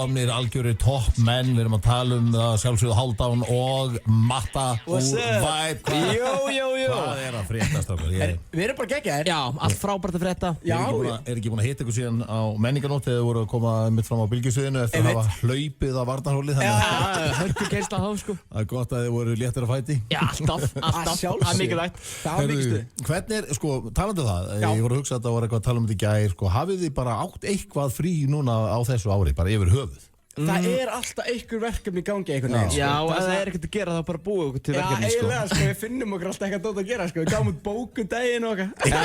Komnir algjörir toppmenn, við erum að tala það sjálfsögðu Hálfdán og Matta úr Vibe. Jó. Hvað að fréttast okkur? Við erum bara geggjaðir. Já, allt frábært að frétta. Er ekki búin að hitta ykkur síðan á menningarnótt eða voru að koma mitt fram á bylgjusviðinu eftir að hafa hlaupið á Varnarhóli. Já, hörkugeisla þá sko. Það er gott að þið voru léttir að fæti. Já, alltaf. Það er mikilvægt. Það var mikilvægt. Hvernig er, sko, talandi það, ég voru að hugsa að það var eitthvað að tala um þetta í gær, sko, hafið þið bara átt eitthvað frí núna á þessu ári, bara yfir höfuð? Það alltaf einhver verkefni í gangi einhvern veginn. Já, ef það ekkert að gera þá bara búið okkur til verkefni sko. Já, eiginlega sko, við finnum okkur alltaf eitthvað dót að gera sko. Við gáum út bóku daginn og okkar. Já,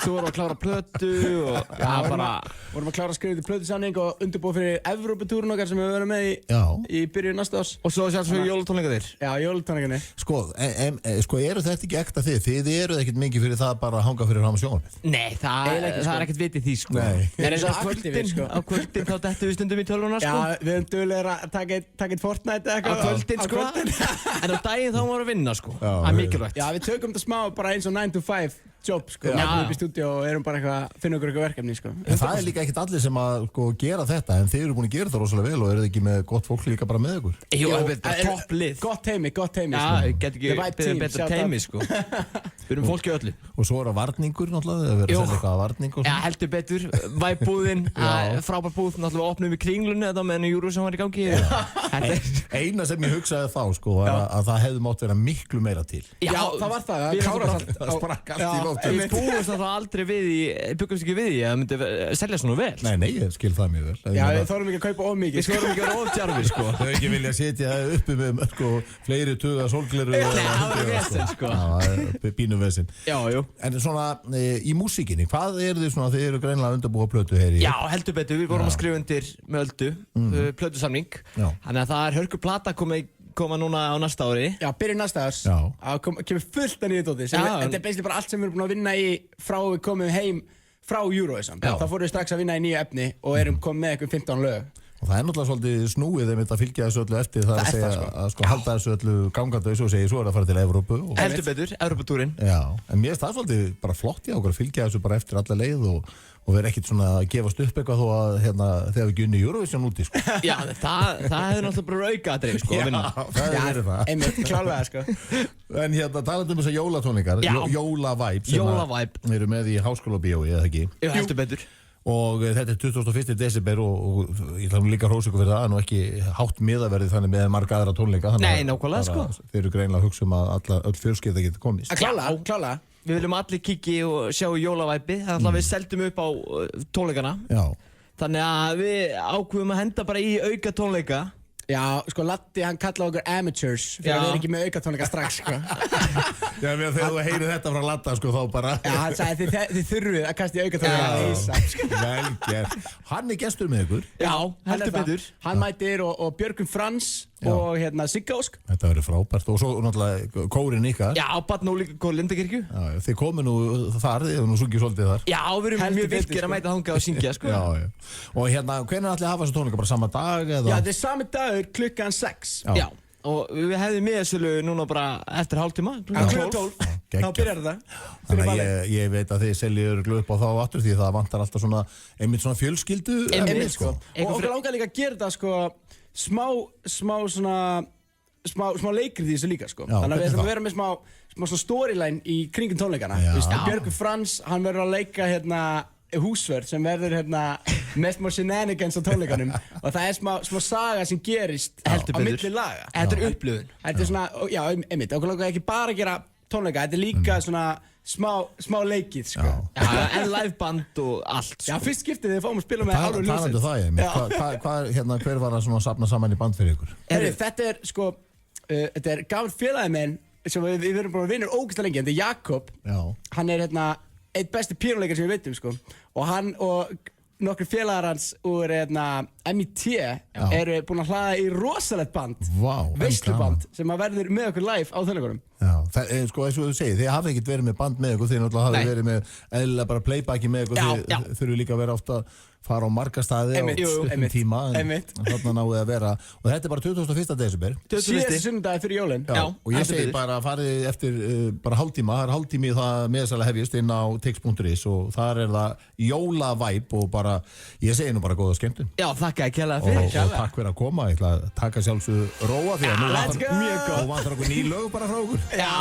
svo vorum við að klára plötu og vorum að klára að skrifa til plötusamning og undirbúa fyrir Evróputúrun okkar sem við verðum með í byrjun næsta árs. Og svo sjálfsögðu jólatónleikarnir. Já, jólatónleikarnir. Sko, eru þetta ekki ekta þið? Þið eruð ekkert mikið fyrir það bara að hanga fyrir fram á sjónvarpið? Nei, það er ekkert vitið því sko. Nei. Á kvöldin þá dettum við stundum í tölvuna sko. Já, við erum duglegir að taka eitt Fortnite eða eitthvað. Á kvöldin sko. En á daginn þá maður að vinna sko. Það er mikilvægt. Já, við tökum þetta smá bara eins og 9 to 5 jobb sko. Við erum upp í stúdíu og erum bara eitthvað að finna okkur eitthvað verkefni sko. En það er líka ekkert allir sem að sko, gera þetta, en þið eru búin að gera það rosalega vel og eru þið ekki með gott fólk líka bara með ykkur? Jú, topplið. Gott heimi sko. Já, get ekki betra teimi sko. Við erum fólki öllu. Og svo er það varningur náttúrulega, þið verður að selja eitthvað að varning og svona. Já, heldur betur. Vibe-búðin, frábær búð, náttúrulega opnum við Kringlunni þetta meðan Eurovision var í gangi. Eina sem ég hugsaði þá sko var að það hefði mátt vera miklu meira til. Já, það var það. Það sprakk allt í lofti. Við búumst náttúrulega aldrei við í, byggumst ekki við í að það myndi selja svona vel. Nei, ég skil það mjög vel. Já, við þorðum ekki að kaupa of mikið. Við þorðum ekki að vera of djarfir sko. Þau ekki vilja setja uppi með sko fleiri tuga sólgleru. Nei, það var vesen sko. Já, pínu vesen. Já. En svona í músíkinni, hvað eru þið svona, þið eru greinilega að undirbúa plötu heyri? Já, heldur betur, við vorum að skrifa undir með Öldu, plötusamning. Þannig að það er hörku plata koma núna á næsta ári. Já, byrjun næsta árs. Það kemur fullt af nýju dóti. Þetta er basically bara allt sem við erum búin að vinna í frá við komum heim frá Eurovision. Þá fórum við strax að vinna í nýju efni og erum komið með eitthvað 15 lög. Og það er náttúrulega svolítið snúið þeim að fylgja þessu öllu eftir það að segja að sko halda þessu öllu gangandi og svo er það að fara til Evrópu. Heldur betur, Evróputúrin. Já, en mér finnst það svolítið bara flott í okkur að fylgja þessu bara eftir alla leið og vera ekkert svona að gefast upp eitthvað þó að þegar við ekki unni Eurovision úti sko. Já, það hefur náttúrulega bara aukaatriði sko að vinna. Já, það er það. Einmitt, klálega sko. En talandi um þessa jólatónleikar, Jólavibe sem eru með í Háskólabíói eða ekki? Já, heldur betur. Og þetta er 21. desember og ég ætla líka að hrósa ykkur fyrir það, nú ekki hátt miðaverðið þannig með marga aðra tónleika. Nei, nákvæmlega sko. Þeir eru greinilega að hugsa að öll fjölskylda geti komist. Klálega. Við viljum allir kikki og sjá jólavæpi, þannig að við seldum upp á tónleikana. Já. Þannig að við ákveðum að henda bara í auka tónleika. Já, sko Latti hann kallaði okkur amateurs fyrir að við erum ekki með aukatónleika strax sko. Já, þegar þú heyrir þetta frá Latta sko þá bara. Já, hann sagði þið þurfið að kasta í aukatónleika ASAP sko. Vel gert. Hann er gestur með ykkur. Já, heldur betur. Hann mætir og Björgvin Frans og Sigga Ósk. Þetta verður frábært og svo náttúrulega kórinn ykkar. Já, Barn og líka kór Lindakirkju. Já, þið komu nú þar, þið hefur nú sungið svolítið þar. Já, við erum mjög virkir að mæta þangað og syngja sko. Já. Og hvenær ætlið að hafa þessu tónleika, bara sama dag eða? Já, þetta er sami dagur klukkan 6. Já. Og við hefðum miðasölu núna bara eftir hálftíma. Klukkan 12. Þá byrjar þetta. Þannig að ég veit að þið seljið upp á þá aftur því það vantar alltaf svona einmitt svona fjölskyldu. Einmitt sko. Og okkur langar líka að gera þetta sko smá leikrið í þessu líka sko. Þannig að við ætlum að vera með smá svona storyline í kringum tónleikana. Björgvin Frans, hann verður að leika húsvörð sem verður með smá shenanigans á tónleikanum og það er smá saga sem gerist á milli laga. Þetta er upplifun. Þetta er svona, já, einmitt, okkur langar ekki bara að gera tónleika, þetta er líka svona smá leikið, sko. Já, en liveband og allt, sko. Já, fyrst skiptið þið fáum að spila með alveg hljómsveit. Hver var að svona safna saman í band fyrir ykkur? Þetta er, sko, þetta er gamall félagi minn sem við erum bara vinnir ógeðslega lengi, þetta er Jakob. Hann er eitt besti pínuleikar sem við veitum sko og hann og nokkru félagar hans úr MIT eru búin að hlaða í rosalegt band veisluband sem að verður með okkur live á tónleikunum. Já, það er sko eins og þú segir, þið hafið ekkert verið með band með ykkur, þið náttúrulega hafið verið með eðlilega bara playbacki með ykkur, þið þurfið líka að vera ofta fara á marga staði á stuttum tíma en þarna náðu að vera og þetta er bara 21. desember síðasti sunnudagi fyrir jólin og ég segi bara farið eftir bara hálftíma, það er hálftími það meðsala hefjist inn á tix.is og þar er það jólavæp og bara, ég segi nú bara góða skemmtun Já, þakka ekki hérlega fyrir og takk fyrir að koma, ég ætla að taka sjálfsög róa því að nú vantar okkur ný lög bara frá okkur Já